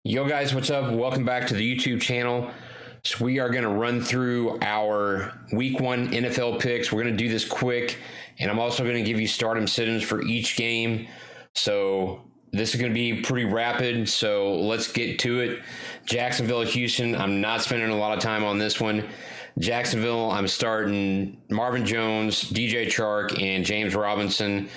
Yo guys, what's up? Welcome back to the YouTube channel. So we are going to run through our week 1 NFL picks. We're going to do this quick, and I'm also going to give you start-em sit-ems for each game. So this is going to be pretty rapid, so let's get to it. Jacksonville, Houston, I'm not spending a lot of time on this one. Jacksonville, I'm starting Marvin Jones, DJ Chark, and James Robinson.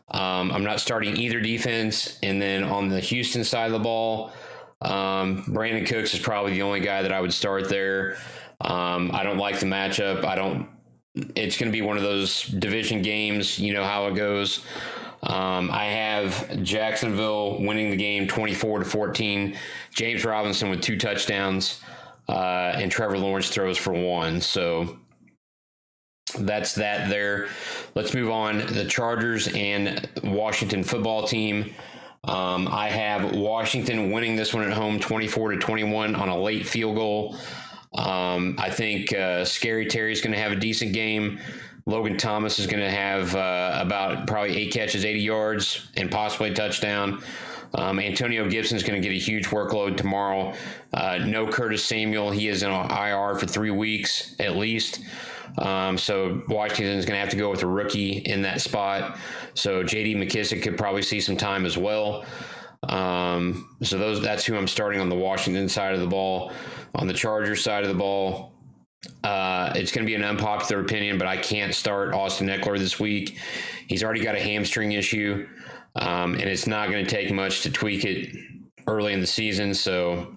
I'm not starting either defense. And then on the Houston side of the ball, Brandon Cooks is probably the only guy that I would start there. I don't like the matchup. It's going to be one of those division games. You know how it goes. I have Jacksonville winning the game 24-14. James Robinson with 2 touchdowns, and Trevor Lawrence throws for 1. So that's that there. Let's move on. The Chargers and Washington football team. I have Washington winning this one at home 24-21 on a late field goal. I think Scary Terry's going to have a decent game. Logan Thomas is going to have about probably 8 catches, 80 yards, and possibly a touchdown. Antonio Gibson's going to get a huge workload tomorrow. No Curtis Samuel. He is in IR for 3 weeks at least. So Washington's going to have to go with a rookie in that spot. So J.D. McKissick could probably see some time as well. That's who I'm starting on the Washington side of the ball. On the Chargers side of the ball, it's going to be an unpopular opinion, but I can't start Austin Eckler this week. He's already got a hamstring issue, and it's not going to take much to tweak it early in the season. So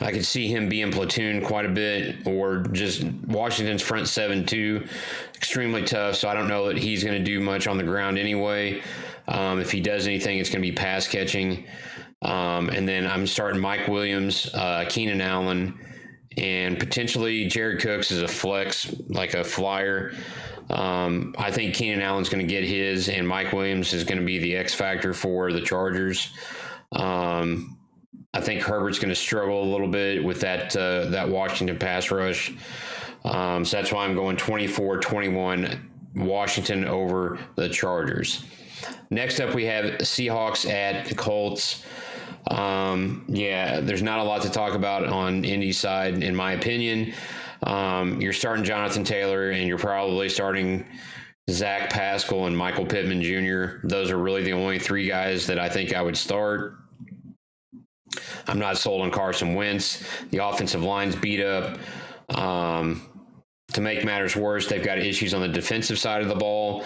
I could see him being platooned quite a bit, or just Washington's front 7 too, extremely tough. So I don't know that he's going to do much on the ground anyway. If he does anything, it's going to be pass catching. And then I'm starting Mike Williams, Keenan Allen, and potentially Jared Cooks as a flex, like a flyer. I think Keenan Allen's going to get his, and Mike Williams is going to be the X factor for the Chargers. I think Herbert's going to struggle a little bit with that Washington pass rush. So that's why I'm going 24-21 Washington over the Chargers. Next up, we have Seahawks at the Colts. There's not a lot to talk about on Indy's side, in my opinion. You're starting Jonathan Taylor, and you're probably starting Zach Pascal and Michael Pittman Jr. Those are really the only 3 guys that I think I would start. I'm not sold on Carson Wentz. The offensive line's beat up. To make matters worse, they've got issues on the defensive side of the ball.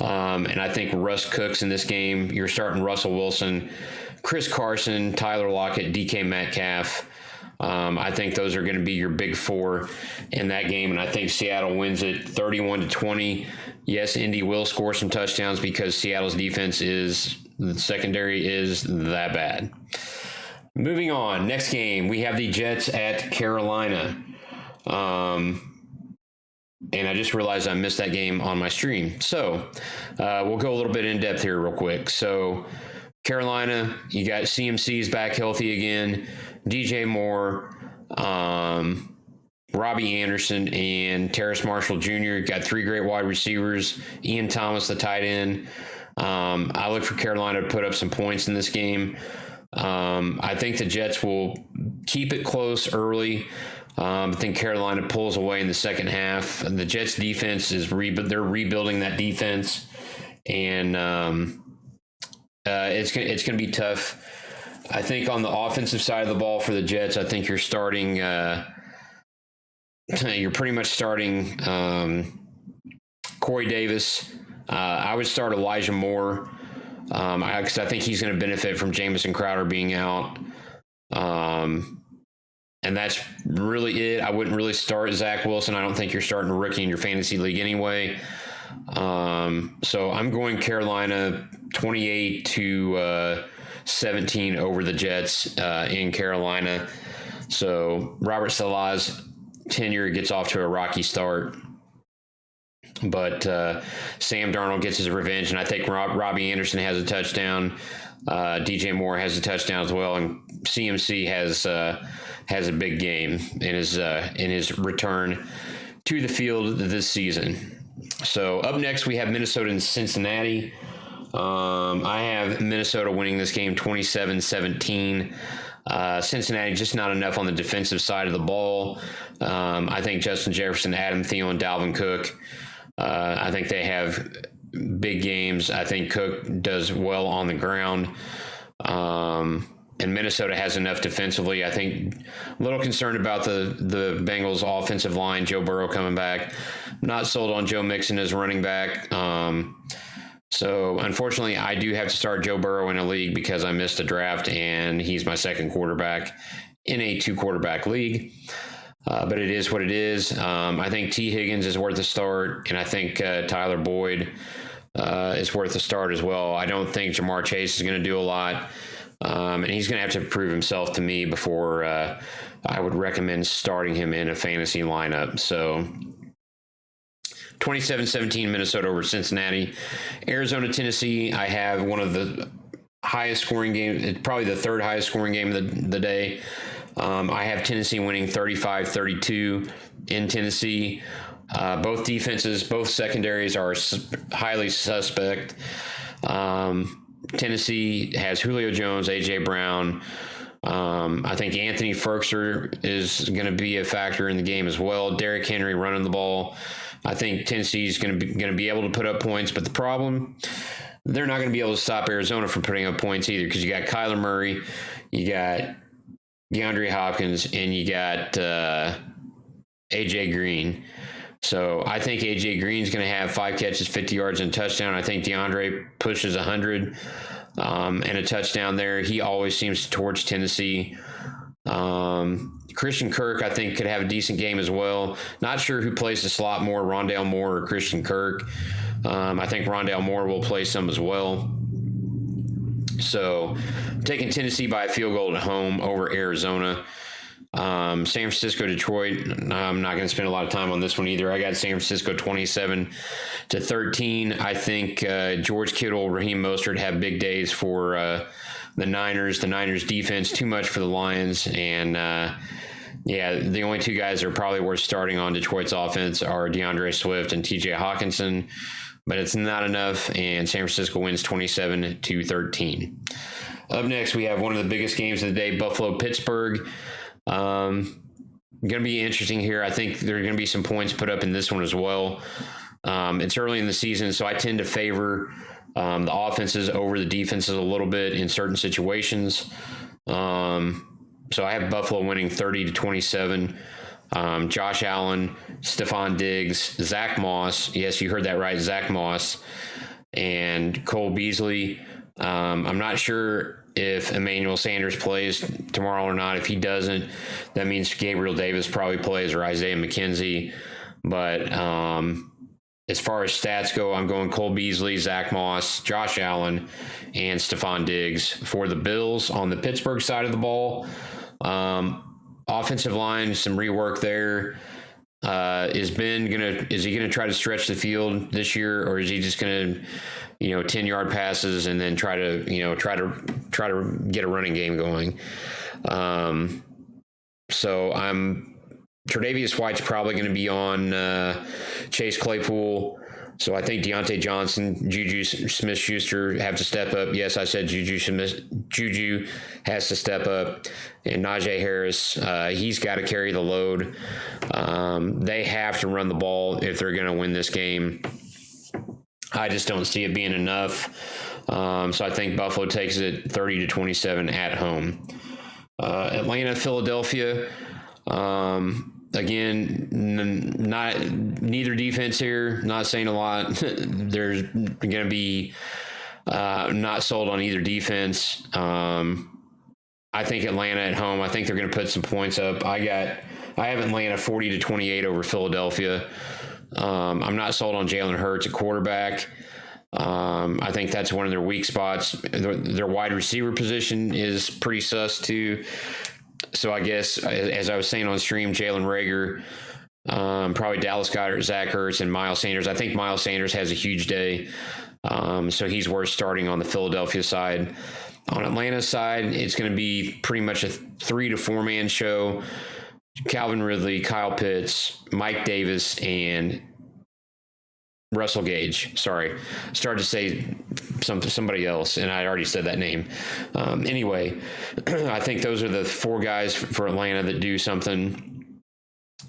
And I think Russ Cooks in this game. You're starting Russell Wilson, Chris Carson, Tyler Lockett, DK Metcalf. I think those are going to be your big 4 in that game. And I think Seattle wins it 31-20. Yes, Indy will score some touchdowns because Seattle's defense the secondary is that bad. Moving on, next game, we have the Jets at Carolina. And I just realized I missed that game on my stream. So we'll go a little bit in depth here real quick. So Carolina, you got CMC's back healthy again, DJ Moore, Robbie Anderson, and Terrace Marshall Jr. Got 3 great wide receivers. Ian Thomas, the tight end. I look for Carolina to put up some points in this game. I think the Jets will keep it close early. I think Carolina pulls away in the second half. The Jets defense they're rebuilding that defense, and it's going to be tough. I think on the offensive side of the ball for the Jets, I think you're starting. You're pretty much starting Corey Davis. I would start Elijah Moore. Because I think he's going to benefit from Jamison Crowder being out. And that's really it. I wouldn't really start Zach Wilson. I don't think you're starting a rookie in your fantasy league anyway. So I'm going Carolina 28-17 over the Jets in Carolina. So Robert Saleh's tenure gets off to a rocky start. But Sam Darnold gets his revenge, and I think Robbie Anderson has a touchdown. DJ Moore has a touchdown as well, and CMC has a big game in his return to the field this season. So up next, we have Minnesota and Cincinnati. I have Minnesota winning this game 27-17. Cincinnati just not enough on the defensive side of the ball. I think Justin Jefferson, Adam Thielen, Dalvin Cook, I think they have big games. I think Cook does well on the ground. And Minnesota has enough defensively. I think a little concerned about the Bengals offensive line, Joe Burrow coming back. Not sold on Joe Mixon as running back. So unfortunately, I do have to start Joe Burrow in a league because I missed a draft and he's my second quarterback in a 2-quarterback league. But it is what it is. I think T. Higgins is worth a start, and I think Tyler Boyd is worth a start as well. I don't think Jamar Chase is going to do a lot. And he's going to have to prove himself to me before I would recommend starting him in a fantasy lineup. So 27-17 Minnesota over Cincinnati. Arizona, Tennessee, I have one of the highest scoring games, probably the third highest scoring game of the day. I have Tennessee winning 35-32 in Tennessee. Both defenses, both secondaries are highly suspect. Tennessee has Julio Jones, A.J. Brown. I think Anthony Ferguson is going to be a factor in the game as well. Derrick Henry running the ball. I think Tennessee is going to be able to put up points, but the problem, they're not going to be able to stop Arizona from putting up points either, because you got Kyler Murray, you got DeAndre Hopkins, and you got A.J. Green. So I think A.J. Green's going to have 5 catches, 50 yards, and a touchdown. I think DeAndre pushes 100 and a touchdown there. He always seems to torch Tennessee. Christian Kirk, I think, could have a decent game as well. Not sure who plays the slot more, Rondale Moore or Christian Kirk. I think Rondale Moore will play some as well. So I'm taking Tennessee by a field goal at home over Arizona. San Francisco, Detroit, I'm not going to spend a lot of time on this one either. I got San Francisco 27-13. I think George Kittle, Raheem Mostert have big days for the Niners. The Niners defense, too much for the Lions. And the only 2 guys that are probably worth starting on Detroit's offense are DeAndre Swift and TJ Hawkinson. But it's not enough, and San Francisco wins 27-13. Up next, we have one of the biggest games of the day, Buffalo-Pittsburgh. Going to be interesting here. I think there are going to be some points put up in this one as well. It's early in the season, so I tend to favor the offenses over the defenses a little bit in certain situations. So I have Buffalo winning 30-27. Josh Allen, Stephon Diggs, Zach Moss. Yes, you heard that right, Zach Moss, and Cole Beasley. I'm not sure if Emmanuel Sanders plays tomorrow or not. If he doesn't, that means Gabriel Davis probably plays, or Isaiah McKenzie. But as far as stats go, I'm going Cole Beasley, Zach Moss, Josh Allen, and Stephon Diggs for the Bills. On the Pittsburgh side of the ball, offensive line, some rework there. Is he gonna try to stretch the field this year, or is he just gonna 10-yard passes and then try to get a running game going? So Tre'Davious White's probably going to be on Chase Claypool. So I think Deontay Johnson, Juju Smith-Schuster have to step up. Yes, I said Juju has to step up. And Najee Harris, he's got to carry the load. They have to run the ball if they're going to win this game. I just don't see it being enough. So I think Buffalo takes it 30-27 at home. Atlanta, Philadelphia. Again, neither defense here. Not saying a lot. There's going to be not sold on either defense. I think Atlanta at home, I think they're going to put some points up. I have Atlanta 40-28 over Philadelphia. I'm not sold on Jalen Hurts at quarterback. I think that's one of their weak spots. Their wide receiver position is pretty sus too. So I guess, as I was saying on stream, Jalen Reagor, probably Dallas Goedert, Zach Ertz, and Miles Sanders. I think Miles Sanders has a huge day, so he's worth starting on the Philadelphia side. On Atlanta's side, it's going to be pretty much a 3 to 4 man show. Calvin Ridley, Kyle Pitts, Mike Davis, and Russell Gage. Sorry, started to say somebody else, and I already said that name. Anyway, I think those are the 4 guys for Atlanta that do something.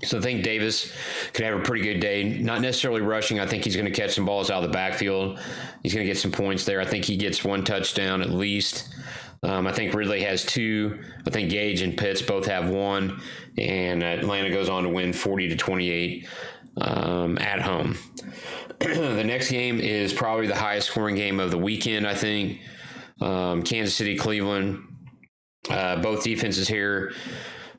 So I think Davis could have a pretty good day. Not necessarily rushing. I think he's going to catch some balls out of the backfield. He's going to get some points there. I think he gets 1 touchdown at least. I think Ridley has 2. I think Gage and Pitts both have 1. And Atlanta goes on to win 40-28 at home. The next game is probably the highest scoring game of the weekend, I think. Kansas City, Cleveland. Both defenses here.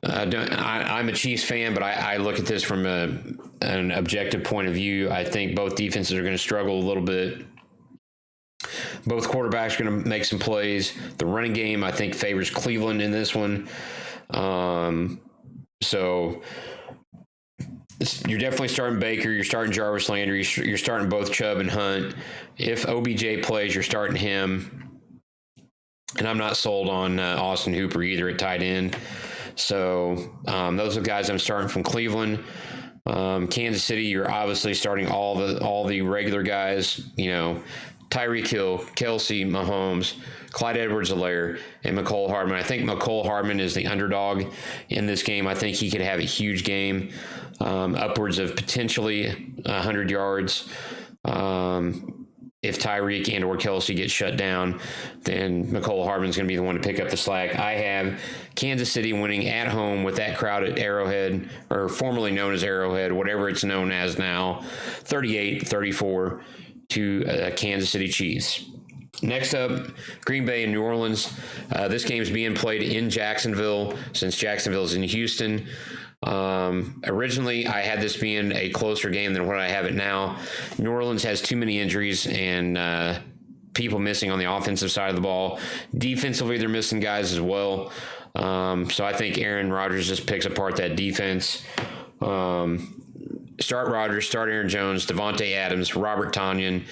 I'm a Chiefs fan, but I look at this from an objective point of view. I think both defenses are going to struggle a little bit. Both quarterbacks are going to make some plays. The running game, I think, favors Cleveland in this one. So you're definitely starting Baker. You're starting Jarvis Landry. You're starting both Chubb and Hunt. If OBJ plays, you're starting him. And I'm not sold on Austin Hooper either at tight end. So those are the guys I'm starting from Cleveland. Kansas City, you're obviously starting all the regular guys. You know, Tyreek Hill, Kelsey, Mahomes, Clyde Edwards-Helaire, and Mecole Hardman. I think Mecole Hardman is the underdog in this game. I think he could have a huge game, upwards of potentially 100 yards. If Tyreek and or Kelsey get shut down, then Mecole Hardman's going to be the one to pick up the slack. I have Kansas City winning at home with that crowd at Arrowhead, or formerly known as Arrowhead, whatever it's known as now, 38-34 to Kansas City Chiefs. Next up, Green Bay and New Orleans. This game is being played in Jacksonville since Jacksonville is in Houston. Originally, I had this being a closer game than what I have it now. New Orleans has too many injuries and people missing on the offensive side of the ball. Defensively, they're missing guys as well. So I think Aaron Rodgers just picks apart that defense. Start Rodgers, start Aaron Jones, Devontae Adams, Robert Tonyan,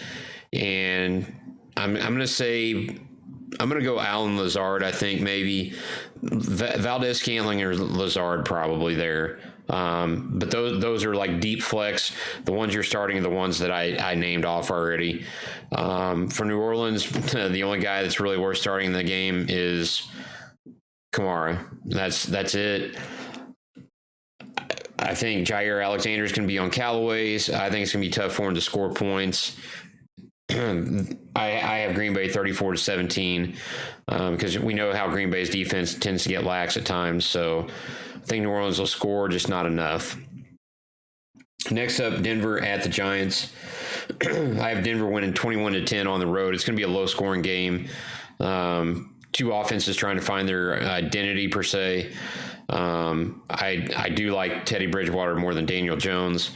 and I'm going to go Allen Lazard, I think, maybe. Valdez Scantling or Lazard probably there. But those are like deep flex. The ones you're starting are the ones that I named off already. For New Orleans, the only guy that's really worth starting in the game is Kamara. That's it. I think Jair Alexander is going to be on Callaway's. I think it's going to be tough for him to score points. I have Green Bay 34-17 because we know how Green Bay's defense tends to get lax at times. So I think New Orleans will score, just not enough. Next up, Denver at the Giants. I have Denver winning 21-10 on the road. It's going to be a low-scoring game. 2 offenses trying to find their identity per se. I do like Teddy Bridgewater more than Daniel Jones.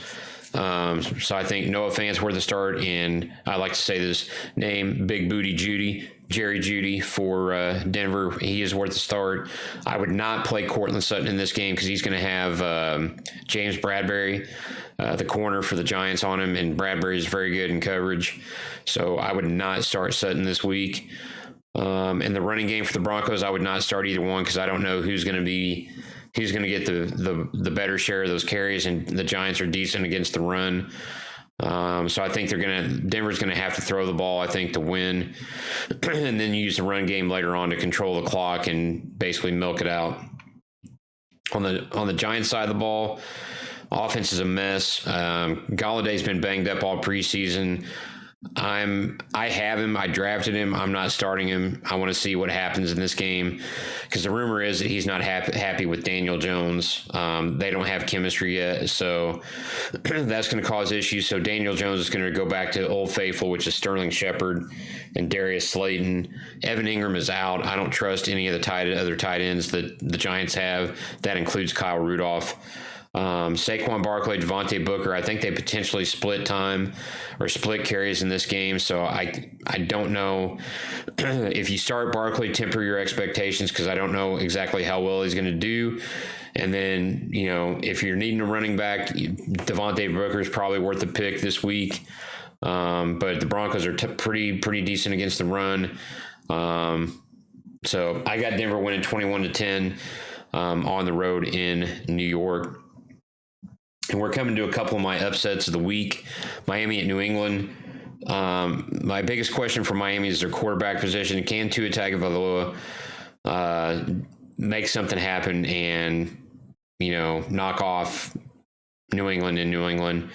So I think Noah Fant's worth a start, and I like to say this name, Big Booty Jerry Jeudy for Denver. He is worth a start. I would not play Cortland Sutton in this game because he's going to have James Bradbury, the corner for the Giants, on him, and Bradbury is very good in coverage. So I would not start Sutton this week. And the running game for the Broncos, I would not start either one because I don't know who's going to get the better share of those carries, and the Giants are decent against the run. So I think Denver's going to have to throw the ball, I think, to win, and then use the run game later on to control the clock and basically milk it out. On the Giants side of the ball, offense is a mess. Galladay's been banged up all preseason. I have him. I drafted him. I'm not starting him. I want to see what happens in this game because the rumor is that he's not happy with Daniel Jones. They don't have chemistry yet, so that's going to cause issues. So Daniel Jones is going to go back to Old Faithful, which is Sterling Shepard and Darius Slayton. Evan Ingram is out. I don't trust any of the other tight ends that the Giants have. That includes Kyle Rudolph. Saquon Barkley, Devontae Booker, I think they potentially split time or split carries in this game. So I don't know if you start Barkley, temper your expectations because I don't know exactly how well he's going to do. And then, if you're needing a running back, Devontae Booker is probably worth a pick this week. But the Broncos are pretty decent against the run. So I got Denver winning 21-10 on the road in New York. And we're coming to a couple of my upsets of the week. Miami at New England. My biggest question for Miami is their quarterback position. Can Tua Tagovailoa make something happen and, knock off New England in New England?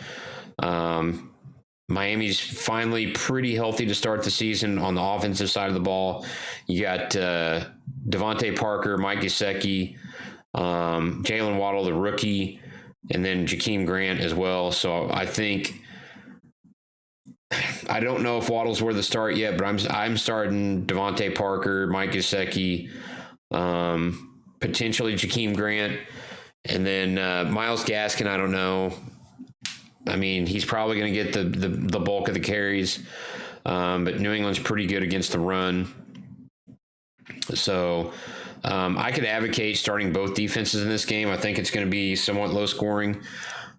Miami's finally pretty healthy to start the season on the offensive side of the ball. You got Devontae Parker, Mike Gesicki, Jalen Waddle, the rookie, and then Jakeem Grant as well. So I don't know if Waddle's worth the start yet, but I'm starting Devontae Parker, Mike Gesicki, potentially Jakeem Grant, and then Myles Gaskin. I don't know. I mean, he's probably going to get the bulk of the carries, but New England's pretty good against the run. So I could advocate starting both defenses in this game. I think it's going to be somewhat low scoring.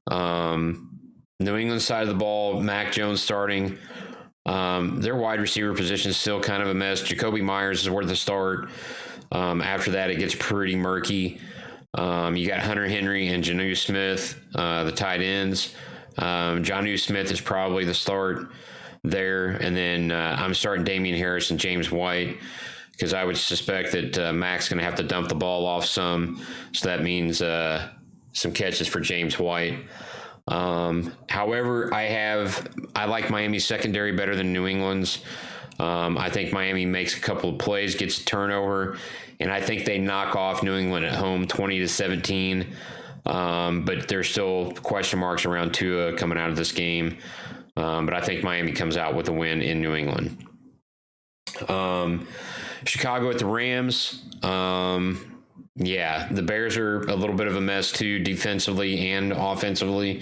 New England side of the ball, Mac Jones starting. Their wide receiver position is still kind of a mess. Jacoby Myers is worth a start. After that, it gets pretty murky. You got Hunter Henry and Jonnu Smith, the tight ends. Jonnu Smith is probably the start there. And then I'm starting Damian Harris and James White because I would suspect that Mac's going to have to dump the ball off some. So that means some catches for James White. However, I like Miami's secondary better than New England's. I think Miami makes a couple of plays, gets a turnover, and I think they knock off New England at home 20-17. But there's still question marks around Tua coming out of this game. But I think Miami comes out with a win in New England. Chicago at the Rams. Yeah, the Bears are a little bit of a mess too, defensively and offensively.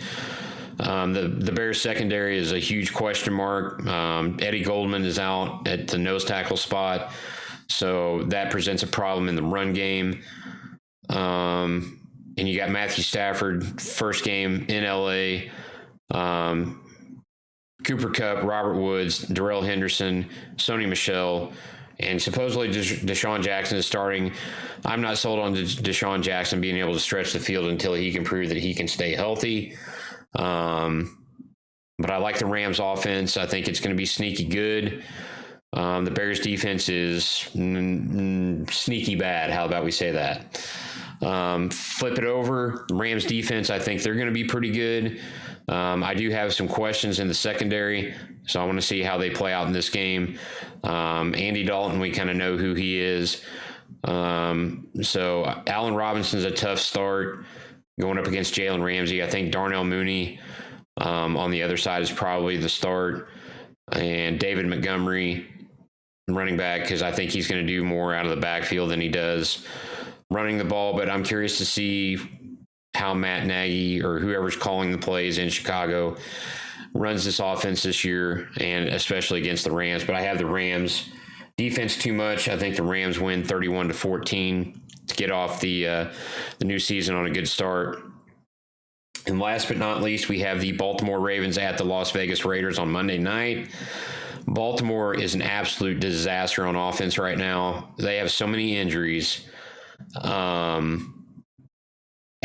The Bears secondary is a huge question mark. Eddie Goldman is out at the nose tackle spot, so that presents a problem in the run game. And you got Matthew Stafford, first game in LA. Cooper Kupp, Robert Woods, Darrell Henderson, Sony Michel, and supposedly Deshaun Jackson is starting. I'm not sold on Deshaun Jackson being able to stretch the field until he can prove that he can stay healthy. But I like the Rams offense. I think it's going to be sneaky good. The Bears defense is sneaky bad. How about we say that? Flip it over. Rams defense, I think they're going to be pretty good. I do have some questions in the secondary, so I want to see how they play out in this game. Andy Dalton, we kind of know who he is. So Allen Robinson's a tough start going up against Jalen Ramsey. I think Darnell Mooney on the other side is probably the start. And David Montgomery, running back, because I think he's going to do more out of the backfield than he does running the ball. But I'm curious to see how Matt Nagy or whoever's calling the plays in Chicago runs this offense this year, and especially against the Rams. But I have the Rams defense too much. I think the Rams win 31-14 to get off the new season on a good start. And last but not least, we have the Baltimore Ravens at the Las Vegas Raiders on Monday night. Baltimore is an absolute disaster on offense right now. They have so many injuries.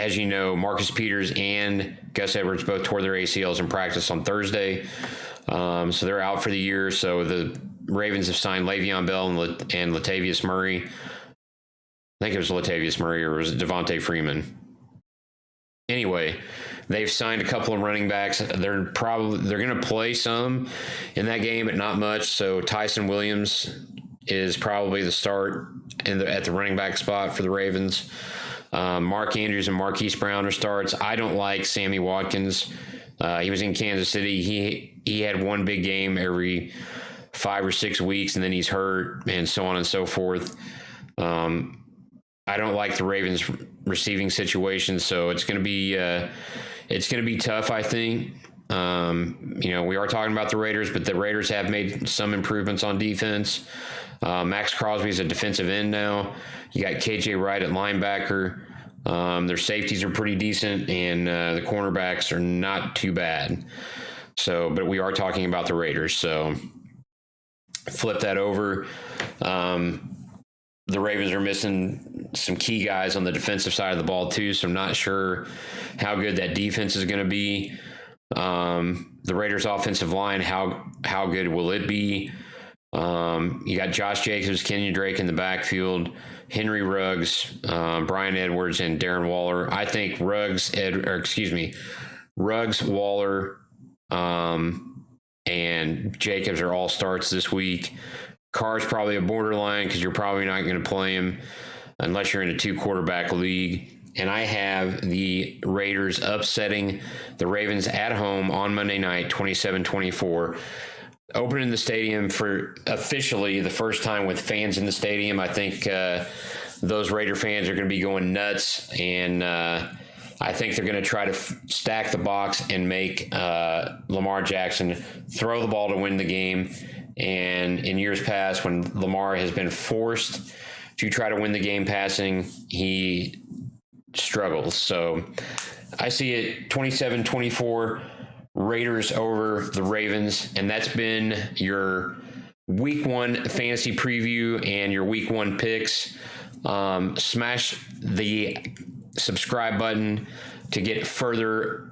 As you know, Marcus Peters and Gus Edwards both tore their ACLs in practice on Thursday. So they're out for the year. So the Ravens have signed Le'Veon Bell and Latavius Murray. I think it was Latavius Murray, or was it Devontae Freeman? Anyway, they've signed a couple of running backs. They're going to play some in that game, but not much. So Tyson Williams is probably the start at the running back spot for the Ravens. Mark Andrews and Marquise Brown are starts. I don't like Sammy Watkins. He was in Kansas City. He had one big game every 5 or 6 weeks, and then he's hurt, and so on and so forth. I don't like the Ravens receiving situation, so it's going to be tough, I think. We are talking about the Raiders, but the Raiders have made some improvements on defense. Max Crosby is a defensive end now. You got KJ Wright at linebacker. Their safeties are pretty decent, and the cornerbacks are not too bad. So, but we are talking about the Raiders. So flip that over. The Ravens are missing some key guys on the defensive side of the ball too, so I'm not sure how good that defense is going to be. The Raiders' offensive line, how good will it be? You got Josh Jacobs, Kenyon Drake in the backfield, Henry Ruggs, Brian Edwards, and Darren Waller. I think Ruggs, Waller, and Jacobs are all starts this week. Carr's probably a borderline because you're probably not going to play him unless you're in a 2-quarterback league. And I have the Raiders upsetting the Ravens at home on Monday night, 27-24. Opening the stadium for officially the first time with fans in the stadium. I think those Raider fans are going to be going nuts, and I think they're going to try to stack the box and make Lamar Jackson throw the ball to win the game. And in years past, when Lamar has been forced to try to win the game passing, he struggles. So I see it 27-24 Raiders over the Ravens, and that's been your week 1 fantasy preview and your week 1 picks. Smash the subscribe button to get further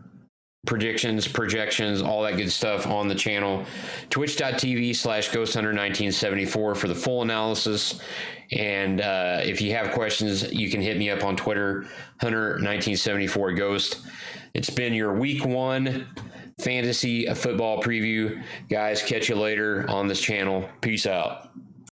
predictions, projections, all that good stuff on the channel. Twitch.tv/GhostHunter1974 for the full analysis. And if you have questions, you can hit me up on Twitter, Hunter1974Ghost. It's been your week 1 fantasy football preview. Guys, catch you later on this channel. Peace out.